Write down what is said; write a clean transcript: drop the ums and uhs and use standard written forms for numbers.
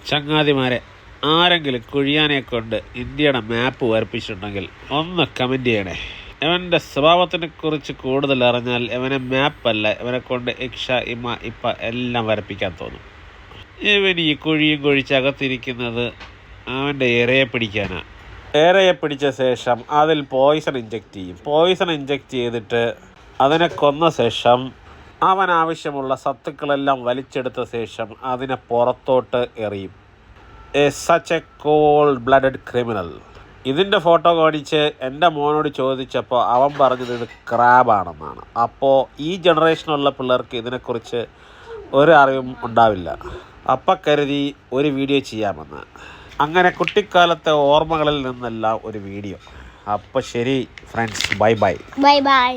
ചങ്ങാതിമാരെ, ആരെങ്കിലും കുഴിയാനെ കൊണ്ട് ഇന്ത്യയുടെ മാപ്പ് വരപ്പിച്ചിട്ടുണ്ടെങ്കിൽ ഒന്ന് കമൻറ്റ് ചെയ്യണേ. ഇവൻ്റെ സ്വഭാവത്തിനെ കുറിച്ച് കൂടുതൽ അറിഞ്ഞാൽ ഇവനെ മാപ്പല്ല, ഇവനെ കൊണ്ട് ഇക്ഷ ഇമ ഇപ്പ എല്ലാം വരപ്പിക്കാൻ തോന്നും. ഇവൻ ഈ കുഴിയും കുഴിച്ചകത്തിരിക്കുന്നത് അവൻ്റെ ഇരയെ പിടിക്കാനാണ്. ഇരയെ പിടിച്ച ശേഷം അതിൽ പോയിസൺ ഇഞ്ചെക്റ്റ് ചെയ്യും. പോയിസൺ ഇഞ്ചെക്റ്റ് ചെയ്തിട്ട് അതിനെ കൊന്ന ശേഷം അവൻ ആവശ്യമുള്ള സത്തുക്കളെല്ലാം വലിച്ചെടുത്ത ശേഷം അതിനെ പുറത്തോട്ട് എറിയും. Such a cold blooded criminal. ഇതിൻ്റെ ഫോട്ടോ കാണിച്ച് എൻ്റെ മോനോട് ചോദിച്ചപ്പോൾ അവൻ പറഞ്ഞത് ഇത് ക്രാബാണെന്നാണ്. അപ്പോൾ ഈ ജനറേഷനുള്ള പിള്ളേർക്ക് ഇതിനെക്കുറിച്ച് ഒരു അറിവും ഉണ്ടാവില്ല. അപ്പം കരുതി ഒരു വീഡിയോ ചെയ്യാമെന്ന്. അങ്ങനെ കുട്ടിക്കാലത്തെ ഓർമ്മകളിൽ നിന്നെല്ലാം ഒരു വീഡിയോ. അപ്പോൾ ശരി friends, bye bye. Bye bye.